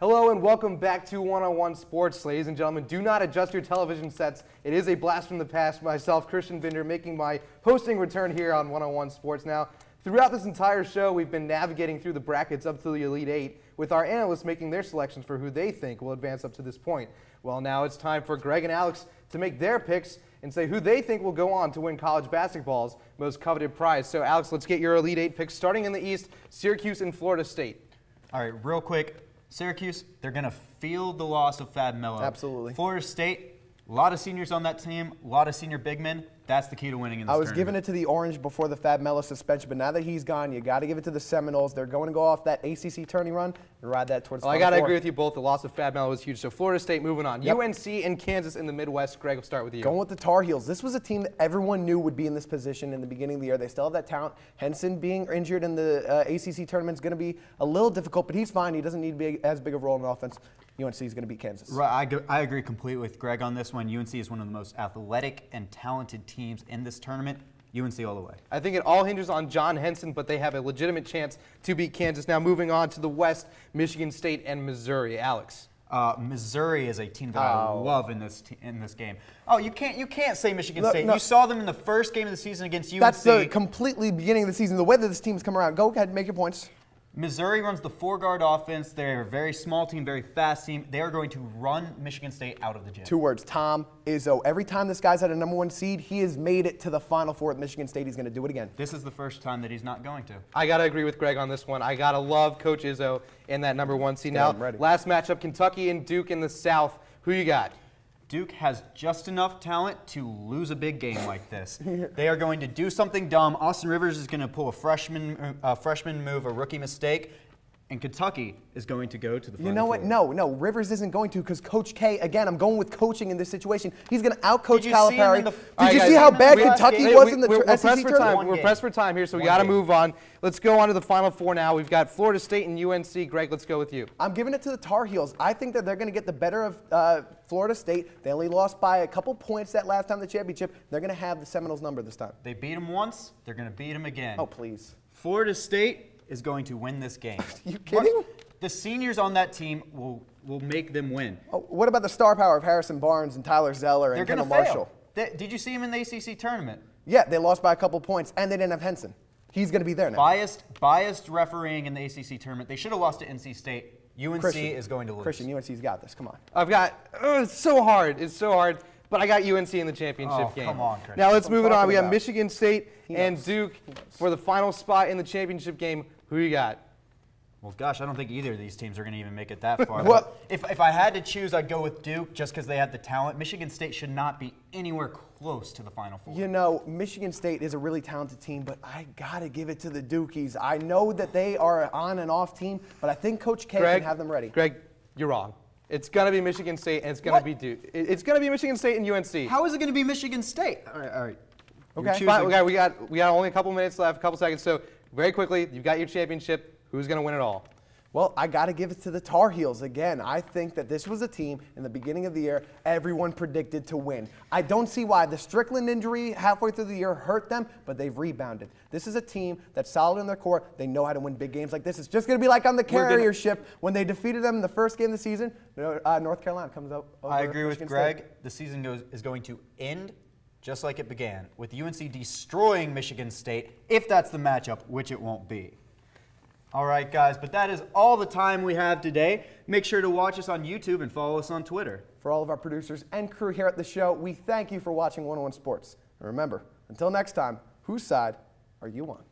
Hello and welcome back to One-on-One Sports, ladies and gentlemen. Do not adjust your television sets. It is a blast from the past. Myself, Christian Binder, making my hosting return here on One-on-One Sports. Now, throughout this entire show, we've been navigating through the brackets up to the Elite Eight, with our analysts making their selections for who they think will advance up to this point. Well, now it's time for Greg and Alex to make their picks and say who they think will go on to win college basketball's most coveted prize. So, Alex, let's get your Elite Eight picks. Starting in the East, Syracuse and Florida State. All right, real quick. Syracuse, they're going to feel the loss of Fab Melo. Absolutely. Florida State, a lot of seniors on that team, a lot of senior big men. That's the key to winning in this tournament. I was giving it to the Orange before the Fab Melo suspension, but now that he's gone, you got to give it to the Seminoles. They're going to go off that ACC tourney run and ride that towards the Final Four. I got to agree with you both. The loss of Fab Melo was huge. So Florida State moving on. Yep. UNC and Kansas in the Midwest. Greg, we'll start with you. Going with the Tar Heels. This was a team that everyone knew would be in this position in the beginning of the year. They still have that talent. Henson being injured in the ACC tournament is going to be a little difficult, but he's fine. He doesn't need to be as big of a role in offense. UNC is going to beat Kansas. Right, I agree completely with Greg on this one. UNC is one of the most athletic and talented teams in this tournament. UNC all the way. I think it all hinges on John Henson, but they have a legitimate chance to beat Kansas. Now moving on to the West, Michigan State and Missouri. Alex. Missouri is a team that I love in this game. Oh, you can't say Michigan State. No. You saw them in the first game of the season against UNC. That's the completely beginning of the season. The way that this team's come around. Go ahead, make your points. Missouri runs the four-guard offense. They're a very small team, very fast team. They are going to run Michigan State out of the gym. 2 words, Tom Izzo. Every time this guy's had a #1 seed, he has made it to the Final Four at Michigan State. He's going to do it again. This is the first time that he's not going to. I got to agree with Greg on this one. I got to love Coach Izzo and that #1 seed. Now, last matchup, Kentucky and Duke in the South. Who you got? Duke has just enough talent to lose a big game like this. They are going to do something dumb. Austin Rivers is going to pull a freshman move, a rookie mistake, and Kentucky is going to go to the Final Four. You know what? No, Rivers isn't going to because Coach K, again, I'm going with coaching in this situation. He's going to outcoach Calipari. Did you see how bad Kentucky was in the SEC tournament? We're pressed for time here, so we got to move on. Let's go on to the Final Four now. We've got Florida State and UNC. Greg, let's go with you. I'm giving it to the Tar Heels. I think that they're going to get the better of Florida State. They only lost by a couple points that last time in the championship. They're going to have the Seminoles number this time. They beat them once. They're going to beat them again. Oh, please. Florida State is going to win this game. You kidding? The seniors on that team will make them win. Oh, what about the star power of Harrison Barnes and Tyler Zeller and Kendall Marshall? Did you see him in the ACC tournament? Yeah, they lost by a couple points, and they didn't have Henson. He's going to be there now. Biased refereeing in the ACC tournament. They should have lost to NC State. UNC is going to lose. Christian, UNC's got this. Come on. It's so hard. It's so hard. But I got UNC in the championship game. Come on, Christian. Now let's move it on. We got Michigan State and Duke for the final spot in the championship game. Who you got? Well, gosh, I don't think either of these teams are going to even make it that far. If I had to choose, I'd go with Duke just because they have the talent. Michigan State should not be anywhere close to the Final Four. You know, Michigan State is a really talented team, but I got to give it to the Dukies. I know that they are an on and off team, but I think Coach K can have them ready. Greg, you're wrong. It's going to be Michigan State, and it's going to be Duke. It's going to be Michigan State and UNC. How is it going to be Michigan State? All right. Okay, fine. Okay, we got only a couple minutes left, a couple seconds. So very quickly, you've got your championship. Who's going to win it all? Well, I got to give it to the Tar Heels. Again, I think that this was a team in the beginning of the year everyone predicted to win. I don't see why. The Strickland injury halfway through the year hurt them, but they've rebounded. This is a team that's solid in their core. They know how to win big games like this. It's just going to be like on the Carrier ship when they defeated them in the first game of the season. North Carolina comes up over I agree Michigan with Greg. State. The season is going to end just like it began, with UNC destroying Michigan State, if that's the matchup, which it won't be. All right, guys, but that is all the time we have today. Make sure to watch us on YouTube and follow us on Twitter. For all of our producers and crew here at the show, we thank you for watching One-on-One Sports. And remember, until next time, whose side are you on?